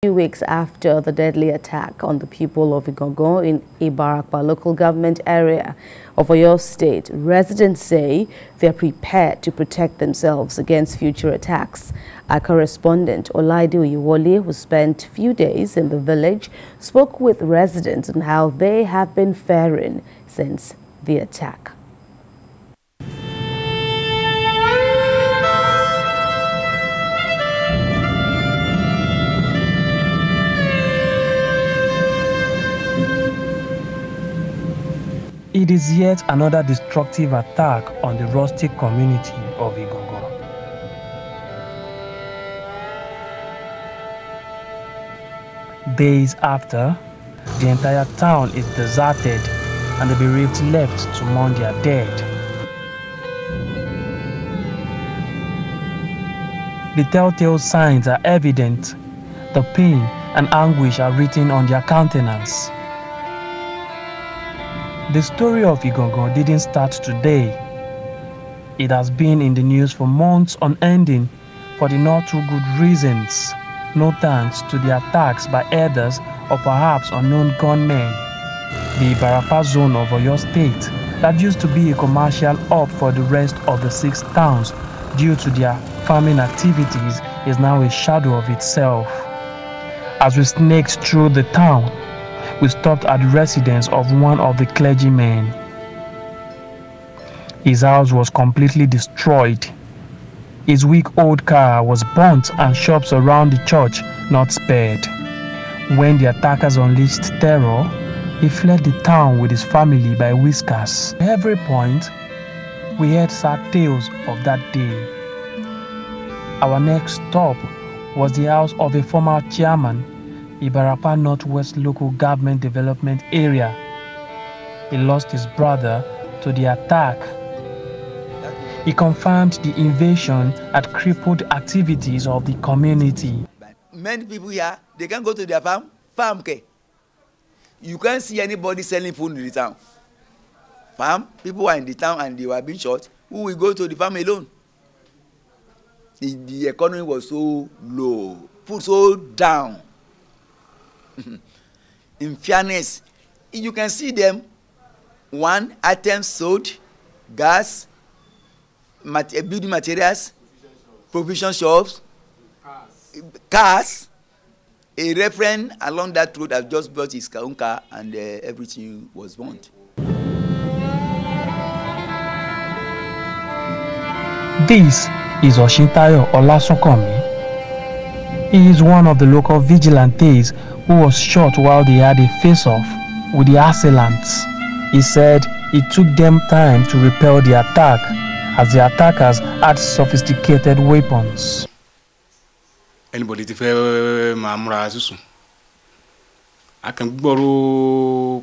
2 weeks after the deadly attack on the people of Igangan in Ibarapa local government area of Oyo State, residents say they are prepared to protect themselves against future attacks. Our correspondent Olaide Oyewole, who spent a few days in the village, spoke with residents on how they have been faring since the attack. It is yet another destructive attack on the rustic community of Igangan. Days after, the entire town is deserted and the bereaved left to mourn their dead. The telltale signs are evident. The pain and anguish are written on their countenance. The story of Igangan didn't start today. It has been in the news for months on ending for the not too good reasons, no thanks to the attacks by others or perhaps unknown gunmen. The Ibarapa zone of Oyo State, that used to be a commercial hub for the rest of the 6 towns due to their farming activities, is now a shadow of itself. As we snaked through the town, we stopped at the residence of one of the clergymen. His house was completely destroyed. His weak old car was burnt and shops around the church not spared. When the attackers unleashed terror, he fled the town with his family by whiskers. At every point, we heard sad tales of that day. Our next stop was the house of a former chairman, Ibarapa Northwest Local Government Development Area. He lost his brother to the attack. He confirmed the invasion had crippled activities of the community. Many people here, they can go to their farm care. You can't see anybody selling food in the town. Farm, people are in the town and they were being shot. Who will go to the farm alone? The economy was so low, food so down. In fairness, you can see them, one item sold, gas, building materials, provision shops, cars. A reference along that road has just bought his own car and everything was burnt. This is Oshintayo Olasokomi. He is one of the local vigilantes who was shot while they had a face-off with the assailants. He said it took them time to repel the attack as the attackers had sophisticated weapons. Anybody to fair mamra susu. I can borrow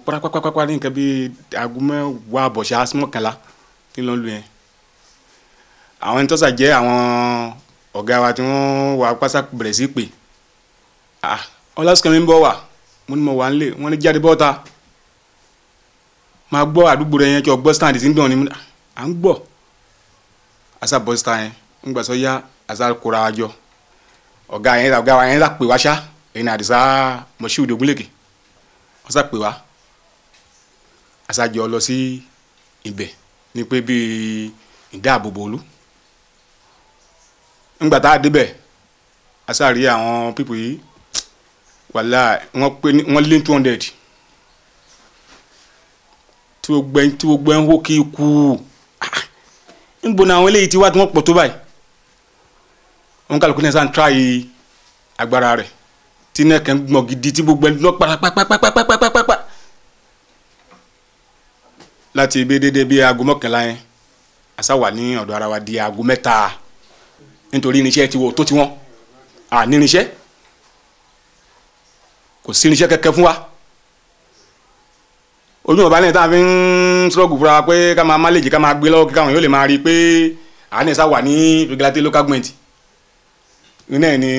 in can be agume wabosh asmokala in London. I went to say, I want Ogawati wa kwasa Brazil. Olas coming bowa. Munmo wanle, one jaddy bota. My boy, I do bring your bus stand is in Donny. I'm bo. As a bus time, Umbasoya, as I'll coraggio. Oga and that Piwasha, in a desire, Moshu de Buliki. As a Piwa. As I jolosi ibe. Nipe be in Dabubolu. Ngbata debe asari àwọn people yìí wàláhì wọ́n lé 200 tí ó gbẹ́ ń hó kí ikú níbo na àwọn eléyìí tí wá tí wọ́n pọ̀ tó báyìí wọ́n kálukú ní ẹ̀sán try agbára rẹ̀ tí nẹ́ẹ̀kẹ́ ń gbọ̀n gidi tí gbogbo ẹni lọ pàpàpàpàpàpàpàpà láti ibi dédé bí aago 11 yẹn àṣà wà ní ọ̀dọ̀ ara wa di aago 3 nítorí irinṣẹ́ ti wo tó ti wọ́n ní irinṣẹ́ kò sí irinṣẹ́ kẹ́kẹ́ fún wa ojú ọba lẹ́yìn tá a fi ń struggle fúnra pé ká máa manage ká máa gbé lọ́wọ́ kí káwọn yóò lè máa rí i pé àánẹ́sà wà ní Vigilante local government iná ẹ̀ ni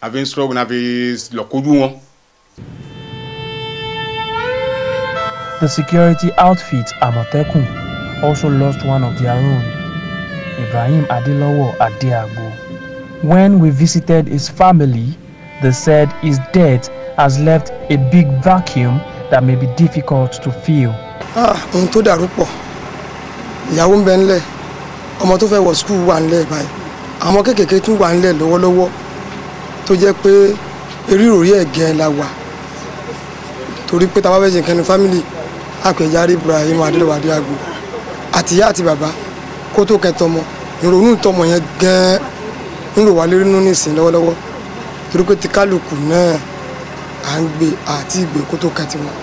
a fi ń struggle na fi lọ kojú wọn. The security outfit Amotekun also lost one of their own, Ibrahim Adilowo Adeagbo. When we visited his family, they said his death has left a big vacuum that may be difficult to fill. Ohun tó dàrú pọ̀. Ìyàwó ń bẹ ńlẹ̀. Ọmọ tó fẹ́ wọ school wà ńlẹ̀ báyìí. Àwọn kékèké tún wà ńlẹ̀ lọ́wọ́lọ́wọ́. Tó jẹ́ pé erírorí ẹ̀gẹ́ la wà. Torí pé tá bá fẹ́ ṣe nǹkan ní family, Àpèjàre Ibrahim Adélèwádé Àgbò. Àti ìyá àti bàbá kó tó kẹtọmọ. Ìrònú ìtọmọ yẹn gan ń lò wá lérí nínú nísìn lọ́wọ́lọ́wọ́. Torí pé tí kálukú náà à ń gbé àti ìgbé kó tó kẹtì wọn.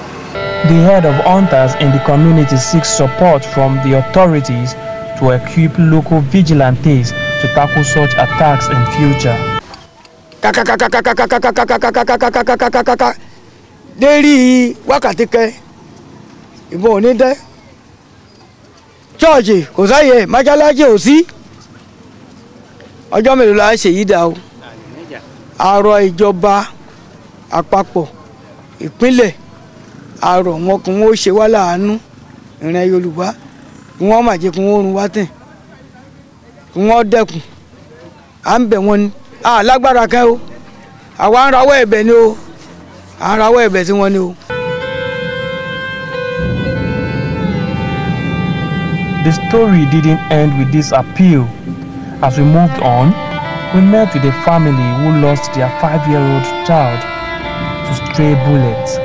The head of hunters in the community seeks support from the authorities to equip local vigilantes to tackle such attacks in future. Dérí wákàtí kẹ ìbọn ò ní dẹ́ chọ́ọ̀chì kò sáyè májálásí ò sí ọjọ́ mélòó la ṣe yìí dà o àrọ̀ ìjọba àpapọ̀ ìpínlẹ̀ àrọ̀ wọn kí wọ́n ṣe wá láàánú ìrìn Yorùbá kí wọ́n má jẹ́ kí wọ́n run wá tẹ̀ kí wọ́n dẹ́kun à ń bẹ̀ wọ́n ni lágbára kan o àwa ń rawọ́ ẹ̀bẹ̀ ni o à ń rawọ́ ẹ̀bẹ̀ sí wọn ni o. The story didn't end with this appeal. As we moved on, we met with a family who lost their 5-year-old child to stray bullets.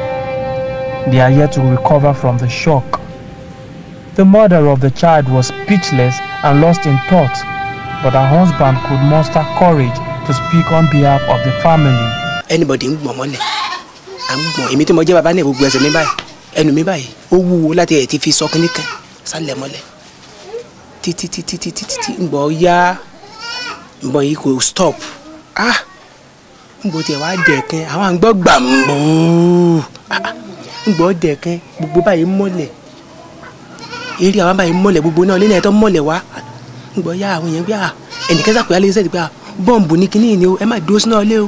They are yet to recover from the shock. The mother of the child was speechless and lost in thought, but her husband could muster courage to speak on behalf of the family. Anybody ń gbọ̀n mọ́lẹ̀ à ń gbọ̀n èmi tí mo jẹ́ bàbá ní gbogbo ẹsẹ̀ mi báyìí ẹnu mi báyìí ó wúwo láti ẹ̀ ti fi sọ kínní kan sálẹ̀ mọ́lẹ̀ títí ń gbọ́ yá ń bọ̀ yìí kò stop ń gbọ́ tiẹ̀ wá dẹ̀kẹ́ àwọn à ń gbọ́ gbàmbó ń gbọ́ dẹ̀kẹ́ gbogbo báyìí mọ́lẹ̀ eré àwọn báyìí mọ́lẹ̀ gbogbo náà lẹ́nu ẹ̀ tó mọ́lẹ̀ wá ń gbọ́ yá àwọn yẹn bí ẹnìkan sàpè alẹ́ sẹ́ẹ̀dì pé bọ́ǹbù ní kinní ni o ẹ má dúró sínú ọlẹ́ o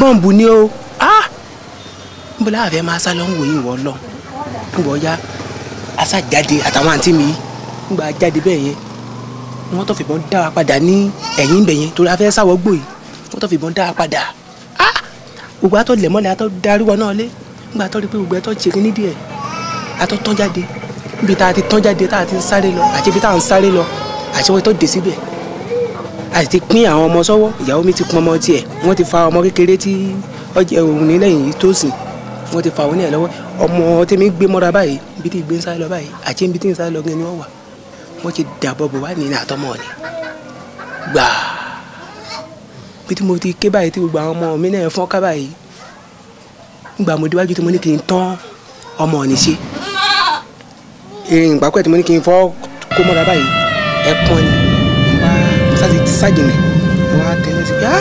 bọ́ǹbù ni o ń bọ́ láàfẹ́ máa sá lọ ń wòye ìwọ lọ ń gbọ́ yá asá jáde àtàwọn àǹtí mi ń gbà jáde bẹ́ẹ̀ yẹn wọ́n tó fìbọn dá wa padà ní ẹ̀yìn ibẹ̀ yẹn torí afẹ́ sáwọ́ gbòyè wọ́n tó fìbọn dá wa padà gbogbo àtọ́ lẹ̀ mọ́lẹ̀ àtọ́ darí wọn náà lé ńgbà àtọ́ rí pé gbogbo àtọ́ ṣe kíní díẹ̀ àtọ́ tán jáde níbi tá a ti tán jáde tá a ti ń sáré lọ àti ibi tá a ń sáré lọ àti wọ́n tó dé síbẹ̀ a ti pín àwọn ọmọ sọ́wọ́ ìyàwó mi ti pọn ọmọ tiẹ̀ wọ́n ti fa ọmọ kékeré tí ọjọ́ òun ní lẹ́yìn yìí tó sìn wọ́n ti fa òun ní ẹ̀ lọ́wọ́ ọmọ tèmi gbé mọ́ra báyìí ibi tí gbé ń sáré lọ báyìí àti ibi tí ń sáré lọ gan ni wọ́n wà wọ́n ti dàbọ̀ bò wá nínú àtọmọ́ ni gbàá bí tí mo ti ké báyìí tí gbogbo àwọn ọmọ mi náà fọ́n ká báyìí nígbà mo déwájú tí mo ní kí n tán ọmọ ọ̀nì ṣe ìrìn ìgbàkúẹ̀ tí mo ní kí n fọ́ kó mọ́ra báyìí ẹ̀pọ̀n ni mo sá ti ságìnì mo wá tẹ́lẹ̀ sí pé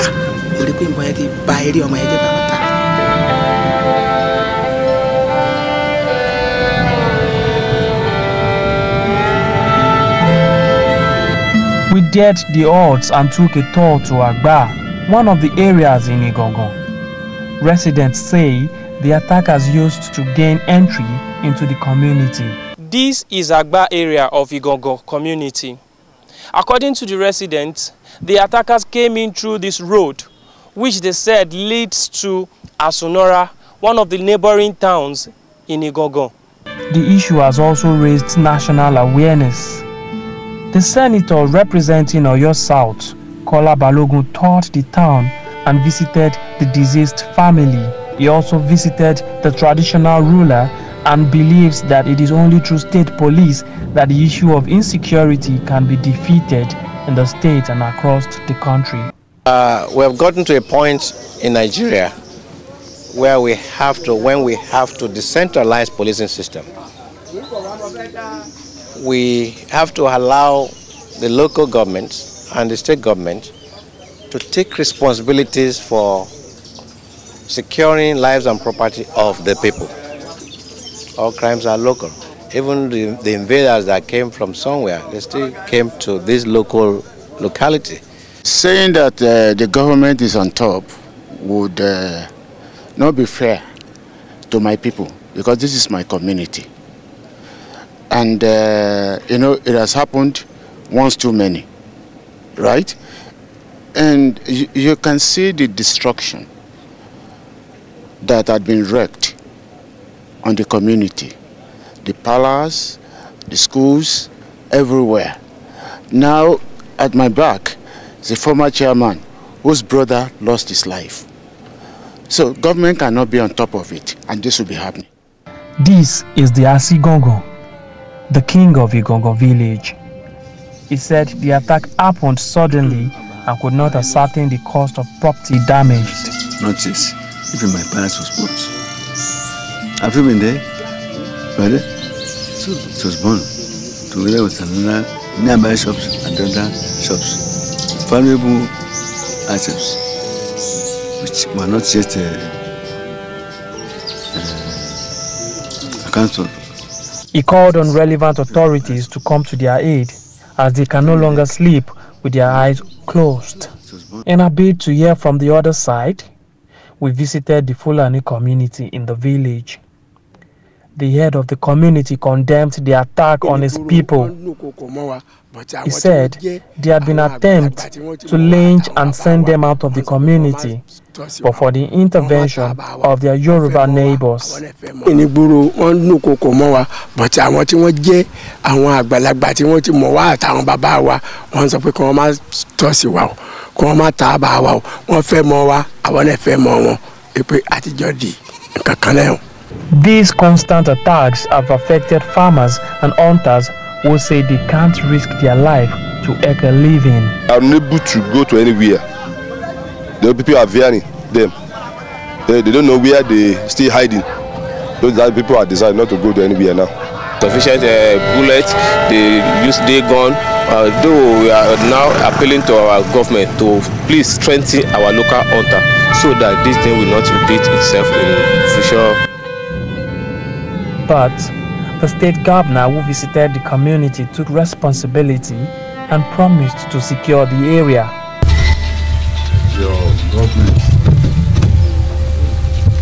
mo rí pé nǹkan yẹn ti ba eré ọmọ yẹn jẹ́ pàápàá. We dared the odds and took a tour to Agba, one of the areas in Igangan. Residents say the attackers used to gain entry into the community. This is Agba area of Igangan community. According to the residents, the attackers came in through this road, which they said leads to Asunora, one of the neighboring towns in Igangan. The issue has also raised national awareness. The senator representing Oyo South, Kola Balogun, toured the town and visited the deceased family. He also visited the traditional ruler and believes that it is only through state police that the issue of insecurity can be defeated in the state and across the country. We have gotten to a point in Nigeria where when we have to decentralize policing system, we have to allow the local governments and the state government to take responsibilities for securing lives and property of the people. All crimes are local. Even the invaders that came from somewhere, they still came to this locality. Saying that the government is on top would not be fair to my people, because this is my community. And, it has happened once too many, right? And you can see the destruction that had been wreaked on the community. The palace, the schools, everywhere. Now, at my back, is a former chairman whose brother lost his life. So government cannot be on top of it, and this will be happening. This is the Igangan, the king of Igangan village. He said the attack happened suddenly and could not ascertain the cost of property damaged. Notice, even my parents was bought. Have you been there? Brother? So it was born together with another nearby shops and other shops. Valuable items which were not yet accounted for. He called on relevant authorities to come to their aid as they can no longer sleep with their eyes closed. In a bid to hear from the other side, we visited the Fulani community in the village. The head of the community condemned the attack on his people. He said there had been attempts to lynch and send them out of the community, but for the intervention of their Yoruba neighbors. These constant attacks have affected farmers and hunters who say they can't risk their life to make a living. I'm unable to go to anywhere. The people are fearing them. They don't know where they still hiding. Those people are decided not to go to anywhere now. Sufficient bullets, they use their gun. Though we are now appealing to our government to please strengthen our local hunter so that this thing will not repeat itself in future. But the state governor who visited the community took responsibility and promised to secure the area. Your government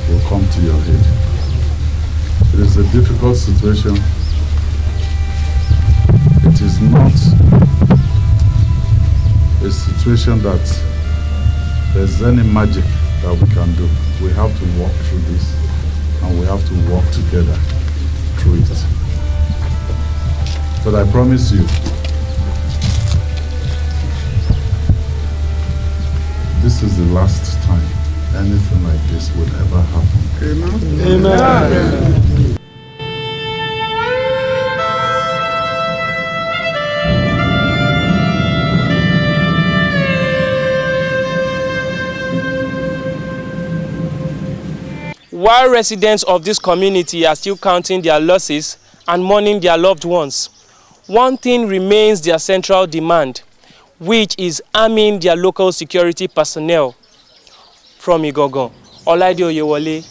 will come to your aid. It is a difficult situation. It is not a situation that there's any magic that we can do. We have to walk through this, and we have to work together through it. But I promise you, this is the last time anything like this will ever happen. Amen. Amen. While residents of this community are still counting their losses and mourning their loved ones, one thing remains their central demand, which is arming their local security personnel. From Igangan, Olaide Oyewole,